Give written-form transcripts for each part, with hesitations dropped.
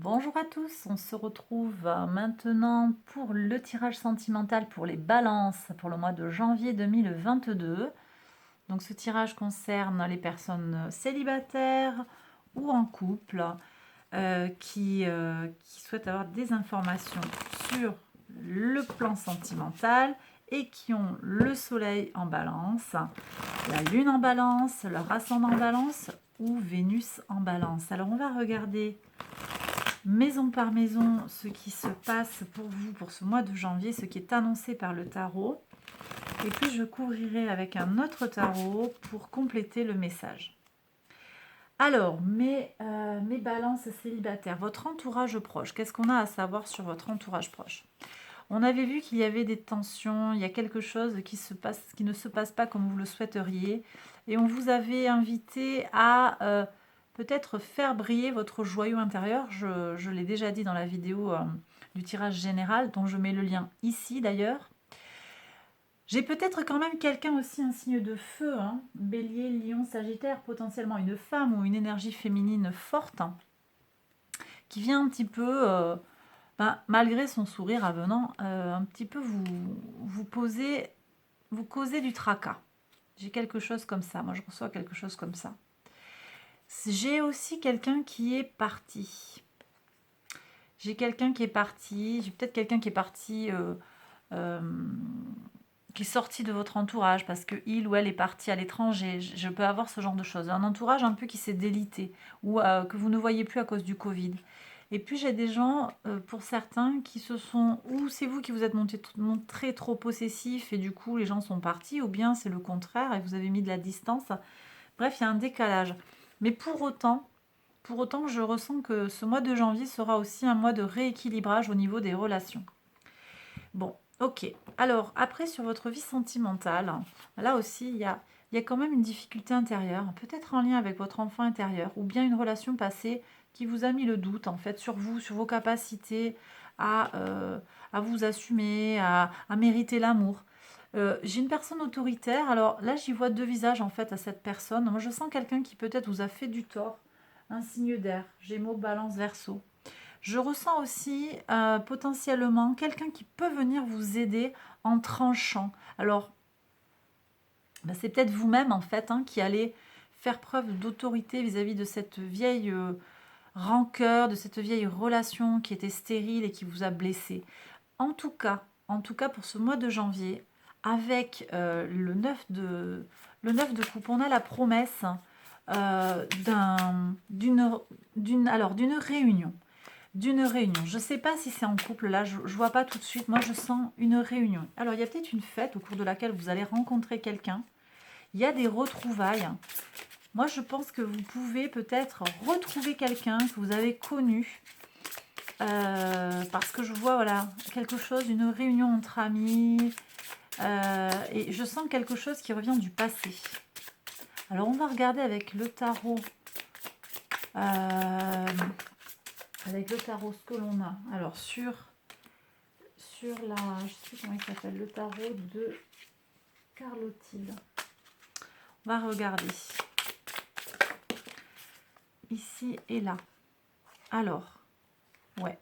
Bonjour à tous, on se retrouve maintenant pour le tirage sentimental pour les balances pour le mois de janvier 2022. Donc ce tirage concerne les personnes célibataires ou en couple qui souhaitent avoir des informations sur le plan sentimental et qui ont le soleil en balance, la lune en balance, leur ascendant en balance ou Vénus en balance. Alors on va regarder maison par maison ce qui se passe pour vous pour ce mois de janvier, ce qui est annoncé par le tarot. Et puis je couvrirai avec un autre tarot pour compléter le message. Alors, mes balances célibataires, votre entourage proche, qu'est-ce qu'on a à savoir sur votre entourage proche? On avait vu qu'il y avait des tensions, il y a quelque chose qui ne se passe pas comme vous le souhaiteriez. Et on vous avait invité à peut-être faire briller votre joyau intérieur. Je l'ai déjà dit dans la vidéo du tirage général, dont je mets le lien ici d'ailleurs. J'ai peut-être quand même quelqu'un aussi, un signe de feu, hein, Bélier, Lion, Sagittaire, potentiellement une femme ou une énergie féminine forte, hein, qui vient un petit peu, malgré son sourire avenant, un petit peu vous causer du tracas. J'ai quelque chose comme ça, moi je reçois quelque chose comme ça. J'ai aussi quelqu'un qui est parti. J'ai quelqu'un qui est parti, j'ai peut-être quelqu'un qui est parti, euh, qui est sorti de votre entourage parce que il ou elle est parti à l'étranger. Je peux avoir ce genre de choses. Un entourage un peu qui s'est délité ou que vous ne voyez plus à cause du Covid. Et puis j'ai des gens, pour certains, qui se sont... Ou c'est vous qui vous êtes montré trop possessif et du coup les gens sont partis, ou bien c'est le contraire et vous avez mis de la distance. Bref, il y a un décalage. Mais pour autant, je ressens que ce mois de janvier sera aussi un mois de rééquilibrage au niveau des relations. Bon, ok. Alors, après, sur votre vie sentimentale, là aussi, il y a quand même une difficulté intérieure, peut-être en lien avec votre enfant intérieur, ou bien une relation passée qui vous a mis le doute, en fait, sur vous, sur vos capacités à, euh, à vous assumer, à mériter l'amour. J'ai une personne autoritaire, alors là, j'y vois deux visages, en fait, à cette personne. Moi, je sens quelqu'un qui peut-être vous a fait du tort, un signe d'air, Gémeaux, Balance, Verseau. Je ressens aussi potentiellement quelqu'un qui peut venir vous aider en tranchant. Alors, c'est peut-être vous-même en fait, hein, qui allez faire preuve d'autorité vis-à-vis de cette vieille rancœur, de cette vieille relation qui était stérile et qui vous a blessé. En tout cas pour ce mois de janvier, avec le 9 de coupe, on a la promesse d'une réunion. Je ne sais pas si c'est en couple, là, je ne vois pas tout de suite. Moi, je sens une réunion. Alors, il y a peut-être une fête au cours de laquelle vous allez rencontrer quelqu'un. Il y a des retrouvailles. Moi, je pense que vous pouvez peut-être retrouver quelqu'un que vous avez connu. Parce que je vois, voilà, quelque chose, une réunion entre amis. Et je sens quelque chose qui revient du passé. Alors, on va regarder avec le tarot. Avec le tarot, ce que l'on a. Alors, sur la... Je sais plus comment il s'appelle, le tarot de Carlottille. On va regarder. Ici et là. Alors, ouais.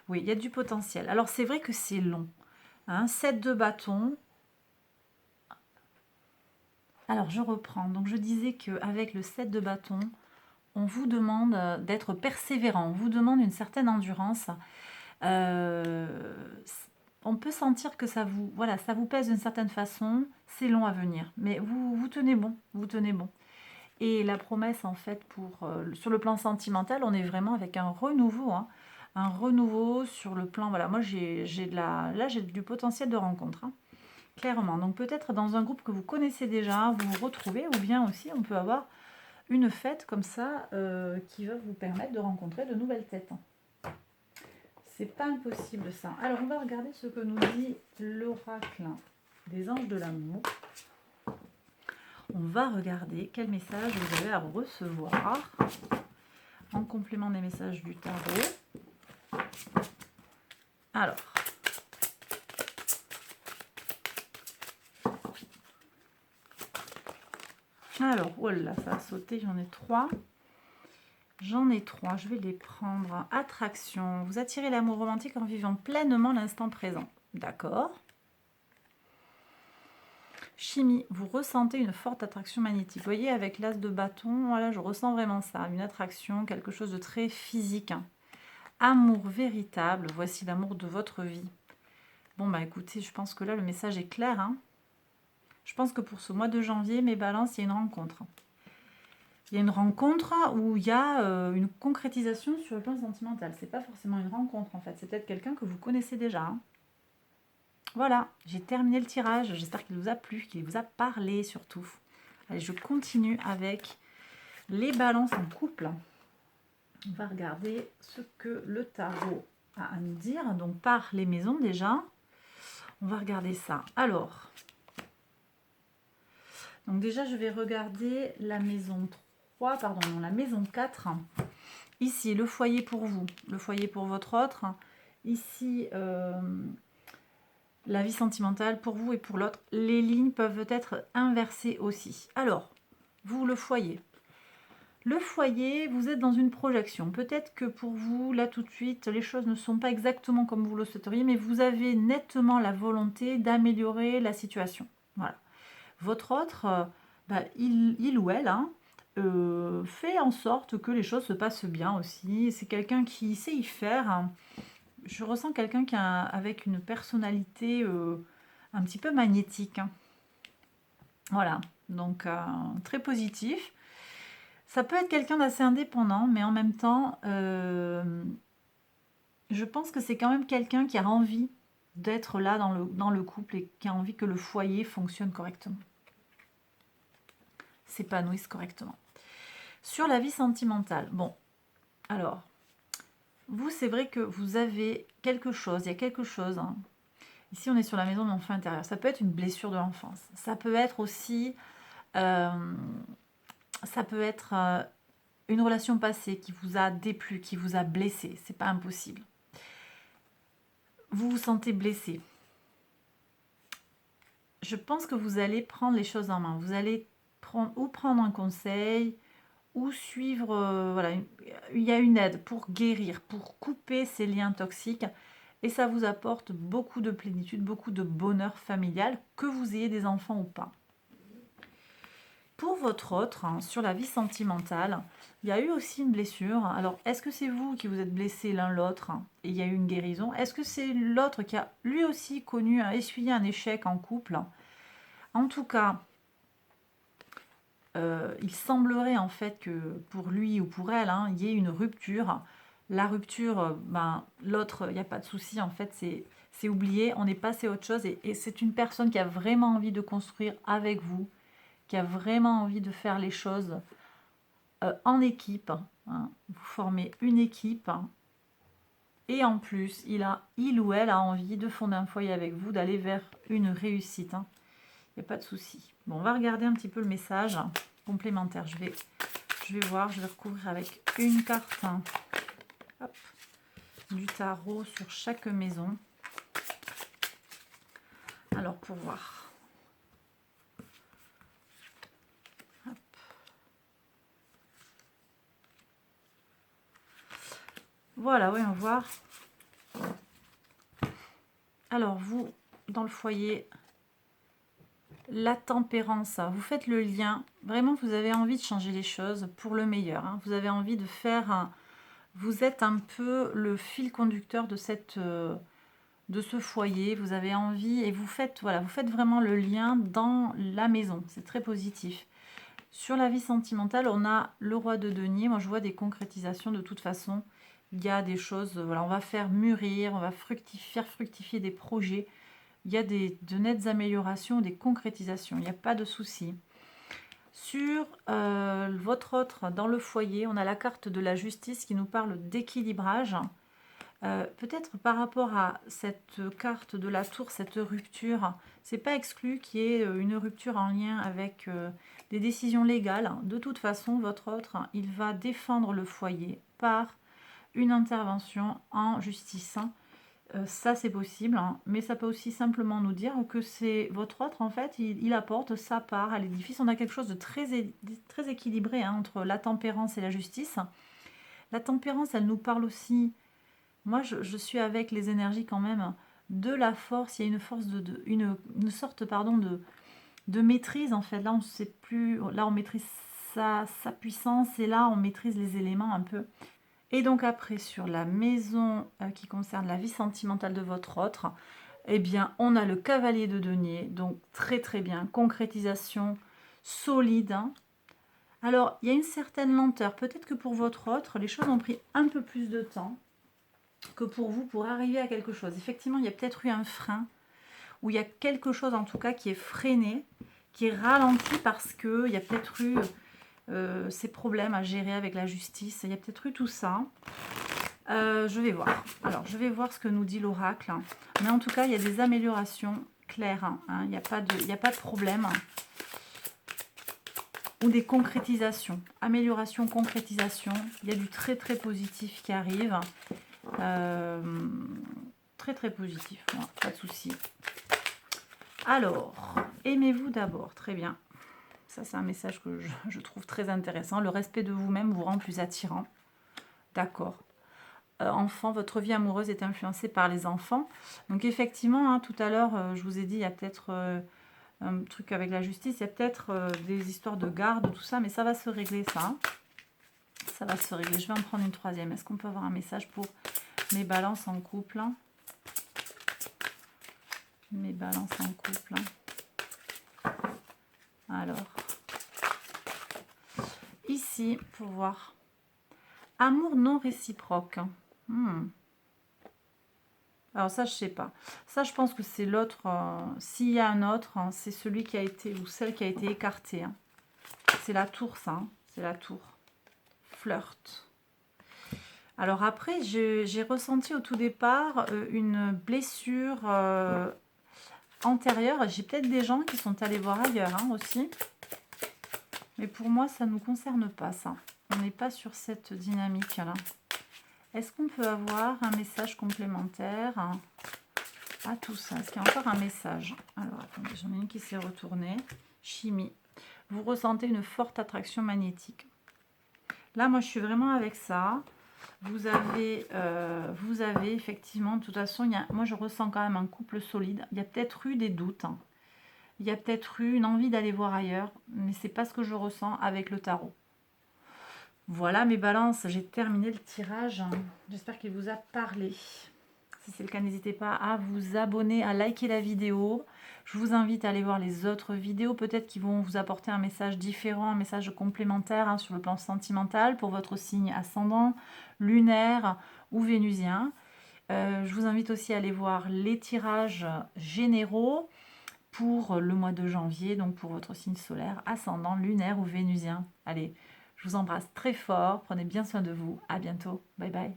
Oui, il y a du potentiel. Alors, c'est vrai que c'est long. 7 de bâton. Alors, je reprends. Donc, je disais qu'avec le 7 de bâton, on vous demande d'être persévérant. On vous demande une certaine endurance. On peut sentir que ça vous pèse d'une certaine façon. C'est long à venir. Mais vous tenez bon. Vous tenez bon. Et la promesse, en fait, sur le plan sentimental, on est vraiment avec un renouveau. Un renouveau sur le plan... Voilà, moi, j'ai du potentiel de rencontre. Clairement. Donc, peut-être dans un groupe que vous connaissez déjà, vous vous retrouvez, ou bien aussi, on peut avoir une fête comme ça qui va vous permettre de rencontrer de nouvelles têtes. C'est pas impossible, ça. Alors, on va regarder ce que nous dit l'oracle des anges de l'amour. On va regarder quel message vous avez à recevoir en complément des messages du tarot. Alors, voilà, ça a sauté, j'en ai 3. J'en ai 3, je vais les prendre. Attraction, vous attirez l'amour romantique en vivant pleinement l'instant présent. D'accord. Chimie, vous ressentez une forte attraction magnétique. Vous voyez, avec l'as de bâton, voilà, je ressens vraiment ça. Une attraction, quelque chose de très physique. Hein. Amour véritable, voici l'amour de votre vie. Bon, bah écoutez, je pense que là, le message est clair. Hein. Je pense que pour ce mois de janvier, mes balances, il y a une rencontre. Il y a une rencontre où il y a une concrétisation sur le plan sentimental. C'est pas forcément une rencontre, en fait. C'est peut-être quelqu'un que vous connaissez déjà. Hein. Voilà, j'ai terminé le tirage. J'espère qu'il vous a plu, qu'il vous a parlé surtout. Allez, je continue avec les balances en couple. On va regarder ce que le tarot a à nous dire. Donc, par les maisons déjà. On va regarder ça. Alors, donc déjà, je vais regarder la maison 3, pardon, non, la maison 4. Ici, le foyer pour vous, le foyer pour votre autre. Ici, la vie sentimentale pour vous et pour l'autre. Les lignes peuvent être inversées aussi. Alors, vous, le foyer. Le foyer, vous êtes dans une projection. Peut-être que pour vous, là tout de suite, les choses ne sont pas exactement comme vous le souhaiteriez, mais vous avez nettement la volonté d'améliorer la situation. Voilà. Votre autre, il ou elle, hein, fait en sorte que les choses se passent bien aussi. C'est quelqu'un qui sait y faire. Hein. Je ressens quelqu'un avec une personnalité un petit peu magnétique. Hein. Voilà, donc très positif. Ça peut être quelqu'un d'assez indépendant, mais en même temps, je pense que c'est quand même quelqu'un qui a envie d'être là dans le couple et qui a envie que le foyer fonctionne correctement. S'épanouisse correctement. Sur la vie sentimentale, bon, alors, vous, c'est vrai que vous avez quelque chose, il y a quelque chose. Hein. Ici, on est sur la maison de l'enfant intérieur. Ça peut être une blessure de l'enfance. Ça peut être aussi... ça peut être une relation passée qui vous a déplu, qui vous a blessé. C'est pas impossible. Vous vous sentez blessé. Je pense que vous allez prendre les choses en main. Vous allez prendre un conseil ou suivre... voilà, il y a une aide pour guérir, pour couper ces liens toxiques. Et ça vous apporte beaucoup de plénitude, beaucoup de bonheur familial, que vous ayez des enfants ou pas. Pour votre autre, hein, sur la vie sentimentale, il y a eu aussi une blessure. Alors, est-ce que c'est vous qui vous êtes blessés l'un l'autre et il y a eu une guérison? Est-ce que c'est l'autre qui a lui aussi essuyé un échec en couple? En tout cas, il semblerait en fait que pour lui ou pour elle, hein, il y ait une rupture. La rupture, l'autre, il n'y a pas de souci, en fait, c'est oublié, on est passé à autre chose et c'est une personne qui a vraiment envie de construire avec vous, qui a vraiment envie de faire les choses en équipe. Hein. Vous formez une équipe. Hein. Et en plus, il ou elle a envie de fonder un foyer avec vous, d'aller vers une réussite. Hein. Il n'y a pas de souci. Bon, on va regarder un petit peu le message complémentaire. Je vais voir, je vais recouvrir avec une carte hop, du tarot sur chaque maison. Alors, pour voir. Voilà, voyons voir. Alors, vous, dans le foyer, la tempérance, vous faites le lien. Vraiment, vous avez envie de changer les choses pour le meilleur. Hein. Vous avez envie de faire... vous êtes un peu le fil conducteur de ce foyer. Vous avez envie et vous faites vraiment le lien dans la maison. C'est très positif. Sur la vie sentimentale, on a le roi de denier. Moi, je vois des concrétisations de toute façon. Il y a des choses, voilà, on va faire mûrir, on va faire fructifier des projets. Il y a de nettes améliorations, des concrétisations. Il n'y a pas de souci. Sur votre autre, dans le foyer, on a la carte de la justice qui nous parle d'équilibrage. Peut-être par rapport à cette carte de la tour, cette rupture, c'est pas exclu qu'il y ait une rupture en lien avec des décisions légales. De toute façon, votre autre, il va défendre le foyer par une intervention en justice. Ça, c'est possible, hein, mais ça peut aussi simplement nous dire que c'est votre autre, en fait, il apporte sa part à l'édifice. On a quelque chose de très équilibré hein, entre la tempérance et la justice. La tempérance, elle nous parle aussi. Moi, je suis avec les énergies quand même de la force. Il y a une force une sorte, pardon, de maîtrise en fait. Là, on sait plus. Là, on maîtrise sa puissance et là, on maîtrise les éléments un peu. Et donc après, sur la maison qui concerne la vie sentimentale de votre autre, eh bien, on a le cavalier de denier. Donc très très bien. Concrétisation solide. Hein. Alors, il y a une certaine lenteur. Peut-être que pour votre autre, les choses ont pris un peu plus de temps que pour vous pour arriver à quelque chose. Effectivement, il y a peut-être eu un frein, ou il y a quelque chose en tout cas qui est freiné, qui est ralenti parce qu'il y a peut-être eu ces problèmes à gérer avec la justice. Il y a peut-être eu tout ça. Je vais voir. Alors, je vais voir ce que nous dit l'oracle. Mais en tout cas, il y a des améliorations claires. Hein. Il n'y a pas de problème. Ou des concrétisations. Amélioration, concrétisation. Il y a du très très positif qui arrive. Très très positif. Moi, pas de souci. Alors, aimez-vous d'abord. Très bien. Ça, c'est un message que je trouve très intéressant. Le respect de vous-même vous rend plus attirant. D'accord. Enfant, votre vie amoureuse est influencée par les enfants. Donc effectivement, hein, tout à l'heure, je vous ai dit, il y a peut-être un truc avec la justice, il y a peut-être des histoires de garde, tout ça, mais ça va se régler, ça. Ça va se régler. Je vais en prendre une troisième. Est-ce qu'on peut avoir un message pour mes balances en couple? Mes balances en couple. Alors, ici, pour voir. Amour non réciproque. Alors ça, je sais pas. Ça, je pense que c'est l'autre. S'il y a un autre, hein, c'est celui qui a été, ou celle qui a été écartée. Hein. C'est la tour, ça. Hein. C'est la tour. Flirt. Alors après, j'ai ressenti au tout départ une blessure antérieure. J'ai peut-être des gens qui sont allés voir ailleurs hein, aussi. Mais pour moi, ça ne nous concerne pas, ça. On n'est pas sur cette dynamique-là. Est-ce qu'on peut avoir un message complémentaire à tout ça? Est-ce qu'il y a encore un message? Alors, attendez, j'en ai une qui s'est retournée. Chimie. Vous ressentez une forte attraction magnétique. Là, moi, je suis vraiment avec ça. Vous avez effectivement, de toute façon, moi, je ressens quand même un couple solide. Il y a peut-être eu des doutes. Hein. Il y a peut-être eu une envie d'aller voir ailleurs, mais c'est pas ce que je ressens avec le tarot. Voilà mes balances, j'ai terminé le tirage. J'espère qu'il vous a parlé. Si c'est le cas, n'hésitez pas à vous abonner, à liker la vidéo. Je vous invite à aller voir les autres vidéos, peut-être qui vont vous apporter un message différent, un message complémentaire hein, sur le plan sentimental pour votre signe ascendant, lunaire ou vénusien. Je vous invite aussi à aller voir les tirages généraux pour le mois de janvier, donc pour votre signe solaire, ascendant, lunaire ou vénusien. Allez, je vous embrasse très fort, prenez bien soin de vous, à bientôt, bye bye.